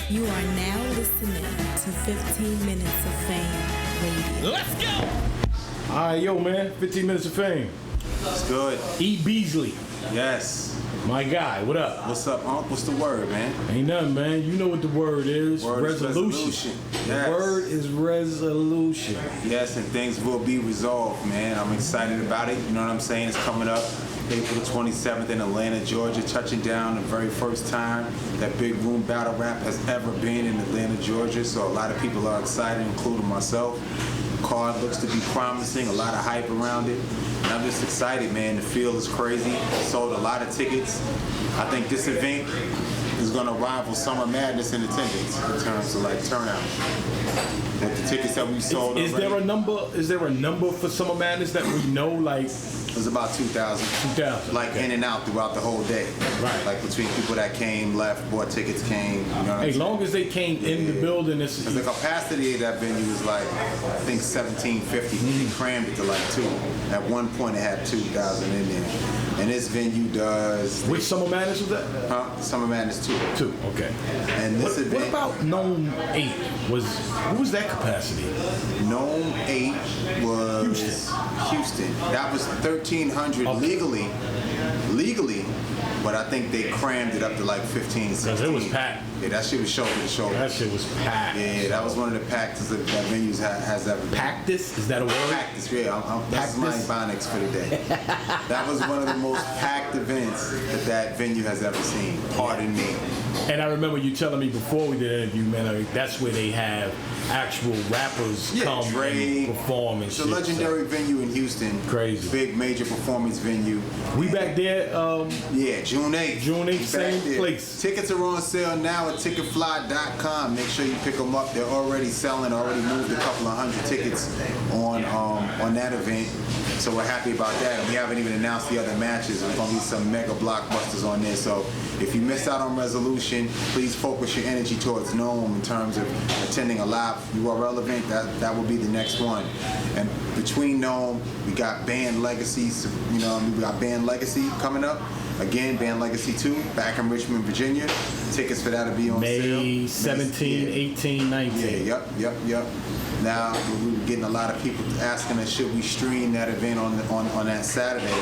You are now listening to 15 Minutes of Fame Radio. Let's go! Alright, yo, man. 15 Minutes of Fame. It's good. E. Beasley. Yes. My guy, what up? What's up, Unc? What's the word, man? Ain't nothing, man. You know what the word is. Word resolution. Is resolution. The Yes. word is resolution. Yes, and things will be resolved, man. I'm excited about it. You know what I'm saying? It's coming up April 27th in Atlanta, Georgia, touching down the very first time that big room battle rap has ever been in Atlanta, Georgia. So a lot of people are excited, including myself. The card looks to be promising, a lot of hype around it. And I'm just excited, man. The field is crazy. Sold a lot of tickets. I think this event is going to rival Summer Madness in attendance in terms of like turnout. With the tickets that we sold, is there a number? Is there a number for Summer Madness that we know? Like, it was about 2,000. 2,000. Like okay. In and out throughout the whole day. Right. Like between people that came, left, bought tickets, came. You know what I'm saying? long as they came in the building, it's the capacity of that venue is like, I think 1,750. They crammed it to like 2. At one point, it had 2,000 in there. And this venue does. Which Summer Madness was that? Summer Madness 2. 2. Okay. And this event. What about Gnome 8? What was that capacity? Gnome 8 was Houston. That was 1,300 legally, but I think they crammed it up to like 15, 16. Because it was packed. Yeah, that shit was shoulder to shoulder. That shit was packed. Yeah, that was one of the packed that venues has ever been. Practice? Is that a word? Practice, yeah. That's my ebonics for the day. That was one of the most packed events that venue has ever seen. Pardon me. And I remember you telling me before we did the interview, man, like, that's where they have actual rappers come and perform and it's shit. It's a legendary venue in Houston. Crazy. Big major performance venue. We back there? Yeah, June 8th. June 8th, same place. Tickets are on sale now at ticketfly.com. Make sure you pick them up. They're already selling. Already moved a couple of hundred tickets on that event. So we're happy about that. And we haven't even announced the other matches. There's going to be some mega blockbusters on there. So if you missed out on Resolution, please focus your energy towards Gnome in terms of attending a live URL event. That will be the next one. And between Gnome, we got Band Legacy. We got Band Legacy coming up. Again, Band Legacy 2, back in Richmond, Virginia. Tickets for that will be on sale. May 17, 18, 19. Yeah, yep. Now, we were getting a lot of people asking us, should we stream that event on that Saturday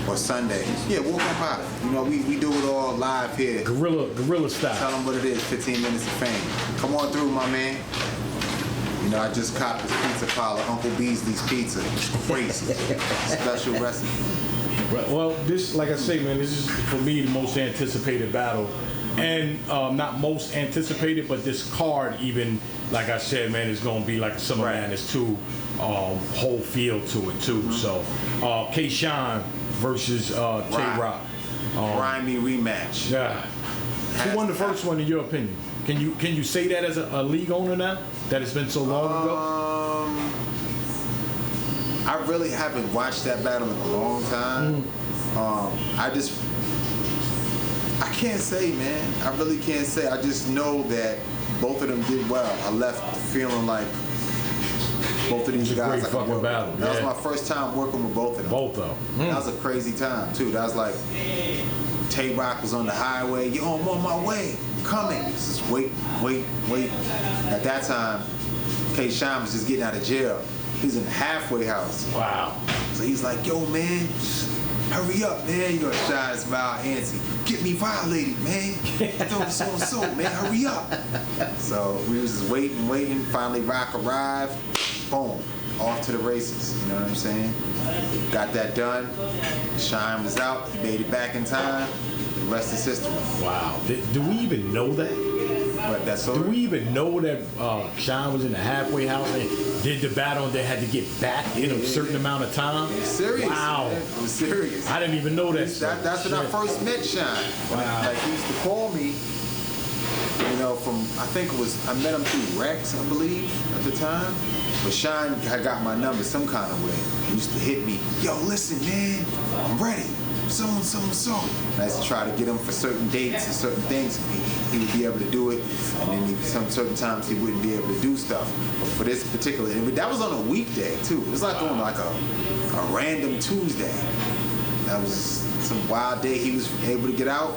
or Sunday? Yeah, we'll come by. We do it all live here. Guerrilla style. Tell them what it is, 15 Minutes of Fame. Come on through, my man. I just copped this pizza parlor, Uncle Beasley's Pizza. Crazy. Special recipe. Well, this, like I say, man, this is, for me, the most anticipated battle. And not most anticipated, but this card even, like I said, man, is going to be like a Summer Madness 2 whole feel to it, too. So, K-Shine versus Tay Roc. Grimy rematch. Yeah. Who won the first one, in your opinion? Can you say that as a league owner now? That it's been so long ago? I really haven't watched that battle in a long time. I can't say, man. I really can't say. I just know that both of them did well. I left feeling like both of these guys. Great fucking battle. That was my first time working with both of them. Both of them. That was a crazy time too. That was like Tay Roc was on the highway. Yo, I'm on my way. Coming. Just wait. At that time, K-Shine was just getting out of jail. He's in the halfway house. Wow. So he's like, yo, man, hurry up, man. You know, Shine, smile, antsy. Get me violated, man. I thought it was so, man, hurry up. So we was just waiting. Finally, Roc arrived. Boom. Off to the races. You know what I'm saying? Got that done. Shine was out. He made it back in time. The rest is history. Wow. Do we even know that? But that's so. Do we even know that Shine was in the halfway house and did the battle and they had to get back in a certain amount of time? It was serious. Wow. Man. It was serious. I didn't even know that. That's when I first met Shine. Wow. Like, he used to call me, I met him through Rex, I believe, at the time. But Shine had got my number some kind of way. He used to hit me, yo, listen, man, I'm ready. So. And I used to try to get him for certain dates and certain things. He would be able to do it, and then some certain times he wouldn't be able to do stuff. But for this particular, that was on a weekday too. It was like on like a random Tuesday. That was some wild day he was able to get out.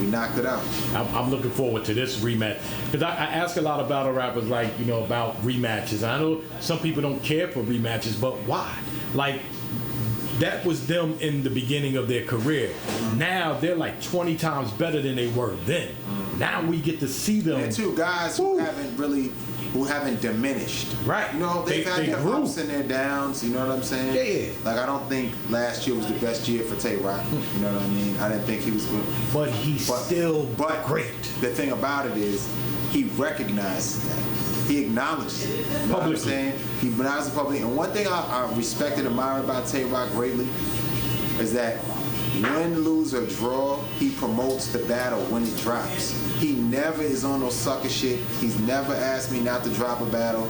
We knocked it out. I'm looking forward to this rematch because I ask a lot of battle rappers like about rematches. I know some people don't care for rematches, but why? Like that was them in the beginning of their career. Now they're like 20 times better than they were then. Now we get to see them. And two guys who haven't diminished. Right. They've had their ups and their downs, you know what I'm saying? Yeah. Like, I don't think last year was the best year for Tay Roc, you know what I mean? I didn't think he was good. But he's still great. The thing about it is, he recognizes that. He acknowledges it. You know what I'm saying? He acknowledges it publicly. And one thing I respect and admire about Tay Roc greatly is that win, lose, or draw, he promotes the battle when it drops. He never is on no sucker shit. He's never asked me not to drop a battle.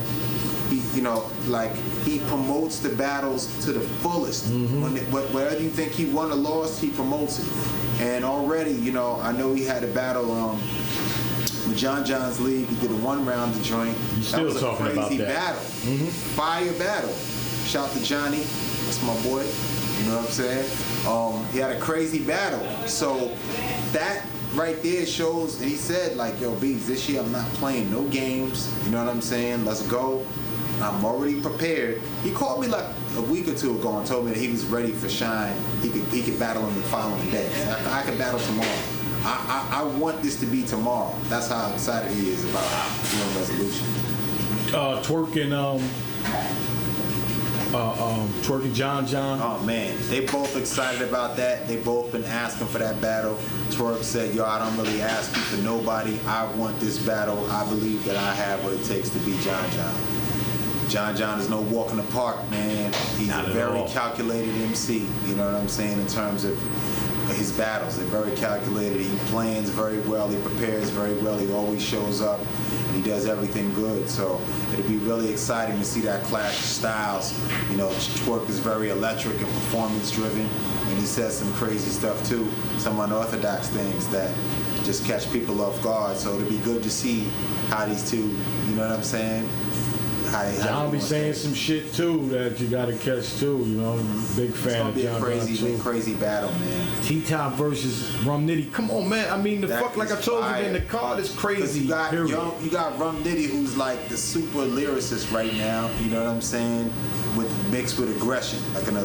He, he promotes the battles to the fullest. Whatever you think he won or lost, he promotes it. And already, I know he had a battle with John's League. He did a 1-round joint. That was a crazy battle. Fire battle. Shout to Johnny. That's my boy. You know what I'm saying? He had a crazy battle. So that right there shows, and he said, like, yo, Bees, this year I'm not playing no games. You know what I'm saying? Let's go. I'm already prepared. He called me like a week or two ago and told me that he was ready for Shine. He could battle him the following day. I could battle tomorrow. I want this to be tomorrow. That's how excited he is about Resolution. Twork and John. Oh man, they both excited about that. They both been asking for that battle. Twork said, yo, I don't really ask you for nobody. I want this battle. I believe that I have what it takes to beat John. John is no walk in the park, man. He's a very calculated MC, you know what I'm saying, in terms of his battles. They're very calculated. He plans very well. He prepares very well. He always shows up. And he does everything good. So it'll be really exciting to see that clash of styles. Twork is very electric and performance driven. And he says some crazy stuff too. Some unorthodox things that just catch people off guard. So it'll be good to see how these two, you know what I'm saying? John be saying some shit too that you gotta catch too, Big fan of John. It's gonna be a crazy battle, man. T-Top versus Rum Nitty. Come on, man. I mean, like I told you, man, the card is crazy. You got Rum Nitty, who's like the super lyricist right now, you know what I'm saying? Mixed with aggression, like an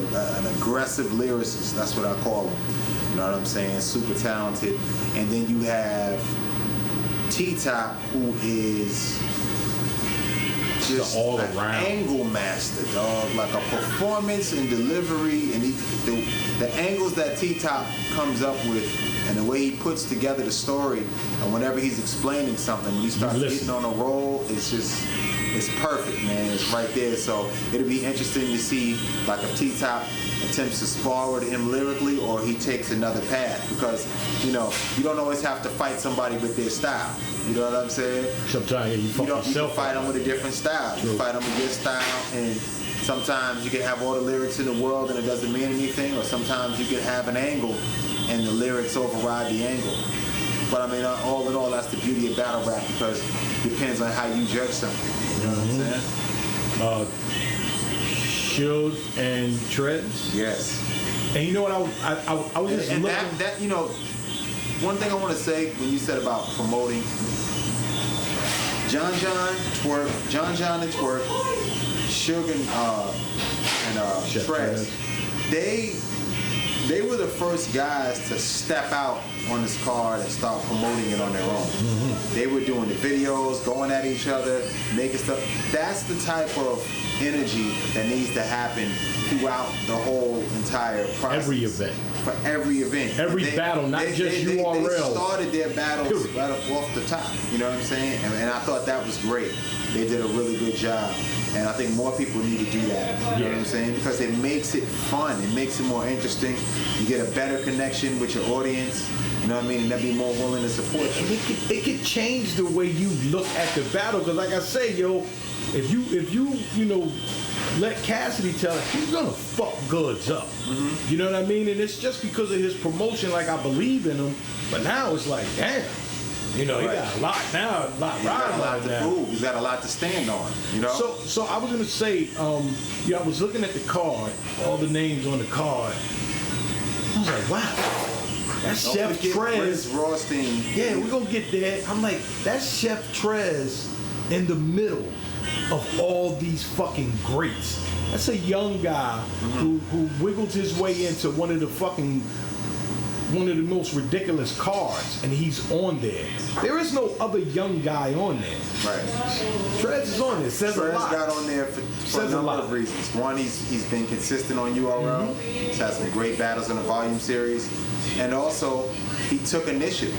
aggressive lyricist. That's what I call him. You know what I'm saying? Super talented. And then you have T-Top, who is just all an around angle master, dog. Like a performance and delivery, and the angles that T-Top comes up with, and the way he puts together the story, and whenever he's explaining something, when he starts getting on a roll, it's perfect, man. It's right there. So it'll be interesting to see, like, if T-Top attempts to spar with him lyrically, or he takes another path, because you don't always have to fight somebody with their style. You know what I'm saying? Sometimes you can fight them with a different style. True. You fight them with your style, and sometimes you can have all the lyrics in the world and it doesn't mean anything, or sometimes you can have an angle and the lyrics override the angle. But I mean, all in all, that's the beauty of battle rap, because it depends on how you judge something. You know what I'm saying? Shield and Treads. Yes. And you know what I was just and looking. that one thing I want to say when you said about promoting John and Twork, Suge and Treads, they were the first guys to step out on this card and start promoting it on their own. They were doing the videos, going at each other, making stuff. That's the type of energy that needs to happen throughout the whole entire process. Every event. For every event. Every battle, not just URL. They started their battles right off the top. You know what I'm saying? And I thought that was great. They did a really good job. And I think more people need to do that. You know what I'm saying? Because it makes it fun. It makes it more interesting. You get a better connection with your audience. You know what I mean? And they'll be more willing to support you. It could change the way you look at the battle. Because like I say, if you let Cassidy tell it, he's gonna fuck goods up. You know what I mean? And it's just because of his promotion, like, I believe in him. But now it's like, damn. He got a lot now, He's got a lot to prove. He's got a lot to stand on. So I was gonna say, I was looking at the card, all the names on the card. was like, wow. That's Chef Trez. Briz Rothstein. Yeah, we're gonna get there. I'm like, that's Chef Trez in the middle of all these fucking greats. That's a young guy who wiggled his way into one of the most ridiculous cards, and he's on there. There is no other young guy on there. Right. Trez is on there. Says a lot. Trez got on there for a number of reasons. One, he's been consistent on URL. He's had some great battles in the volume series. And also, he took initiative.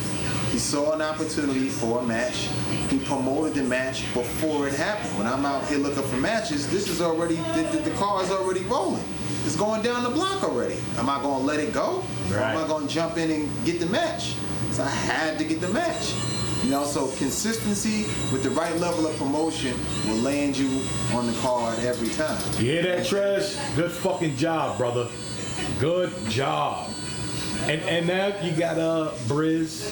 He saw an opportunity for a match. He promoted the match before it happened. When I'm out here looking for matches, this is already, the car is already rolling. It's going down the block already. Am I going to let it go? Right. Or am I going to jump in and get the match? So I had to get the match. You know, so consistency with the right level of promotion will land you on the card every time. You hear that, Trez? Good fucking job, brother. Good job. And now you got Briz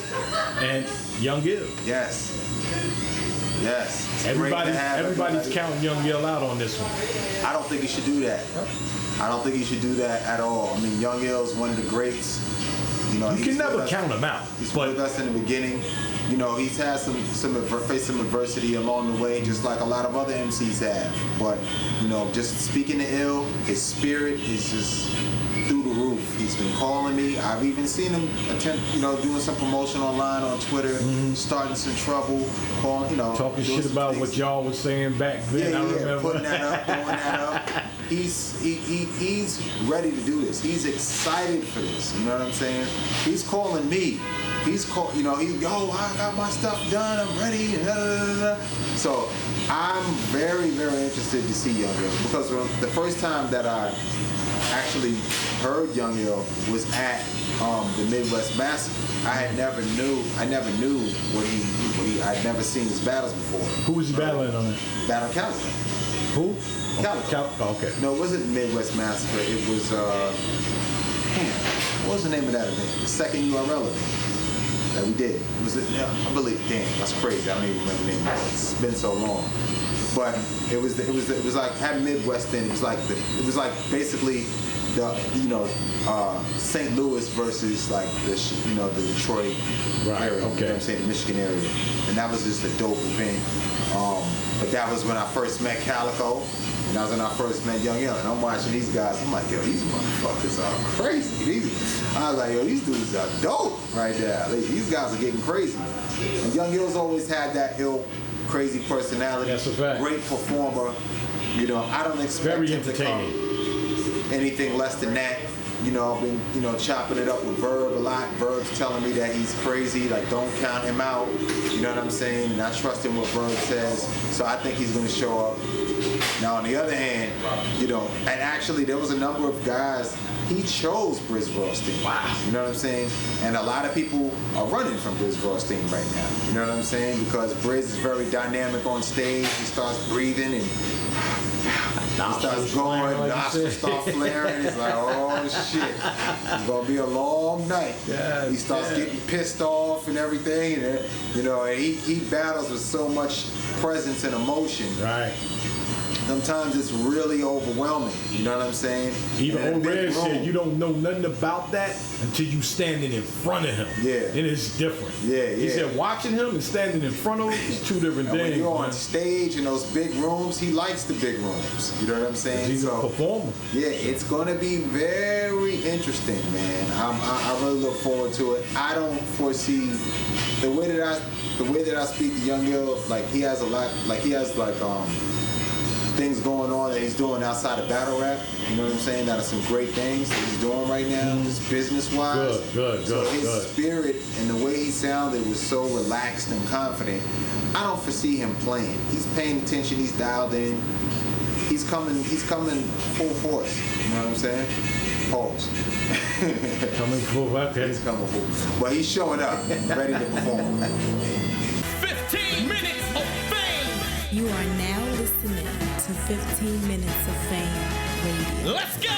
and Young Gil. Yes. Yes. Everybody's counting Young Gil out on this one. I don't think he should do that. I don't think he should do that at all. I mean, Young Gil is one of the greats. You know, you can never count him out. He's with us in the beginning. You know, he's had faced some adversity along the way, just like a lot of other MCs have. But, you know, just speaking to ill, his spirit is just through the roof. He's been calling me. I've even seen him attempt, you know, doing some promotion online on Twitter, starting some trouble, calling, you know, talking shit about what y'all was saying back then. I remember putting that up, throwing that up. He's ready to do this. He's excited for this. You know what I'm saying? He's calling me. He's you know, I got my stuff done. I'm ready. And da, da, da, da. So I'm very, very interested to see Young Gil, because the first time that I actually heard Young Gil was at the Midwest Massacre. I never knew what he. I'd never seen his battles before. Who was he battling on it? Battle Calico. Who? Calico. Okay. No, it wasn't Midwest Massacre. It was what was the name of that event? The second URL event that we did. I believe. Damn, that's crazy. I don't even remember the name. It's been so long. But it was like had Midwest in. It was like basically the St. Louis versus like the Detroit area. Okay. You know what I'm saying, the Michigan area, and that was just a dope event. But that was when I first met Calico, and that was when I first met Young Gil. And I'm watching these guys. I'm like, yo, these motherfuckers are crazy. I was like, yo, these dudes are dope right there. These guys are getting crazy. And Young Gil's always had that crazy personality. That's a fact. Great performer. You know, I don't expect him to come anything less than that. You know, I've been, chopping it up with Verb a lot. Verb's telling me that he's crazy, like don't count him out. You know what I'm saying? And I trust him what Verb says. So I think he's gonna show up. Now on the other hand, and actually there was a number of guys, he chose Briz Rothstein. Wow. You know what I'm saying? And a lot of people are running from Briz Rothstein right now. You know what I'm saying? Because Briz is very dynamic on stage. He starts breathing and he starts going, nostrils start flaring. It's like, oh shit, it's gonna be a long night. Yes, he starts getting pissed off and everything, and he battles with so much presence and emotion. Right. Sometimes it's really overwhelming. You know what I'm saying? Even old Red said you don't know nothing about that until you standing in front of him. Yeah. Then it's different. Yeah. He said watching him and standing in front of him is two different things. When you're on stage in those big rooms, he likes the big rooms. You know what I'm saying? He's a performer. Yeah, it's going to be very interesting, man. I really look forward to it. I don't foresee the way that I speak to Young Gil. Like he has things going on that he's doing outside of battle rap. You know what I'm saying? That are some great things that he's doing right now, just business-wise. Good. So his spirit and the way he sounded was so relaxed and confident. I don't foresee him playing. He's paying attention. He's dialed in. He's coming full force. You know what I'm saying? Pause. Coming full, okay. He's coming full. But he's showing up, ready to perform. 15 minutes of fame. You are now listening to 15 Minutes of Fame Radio. Let's go.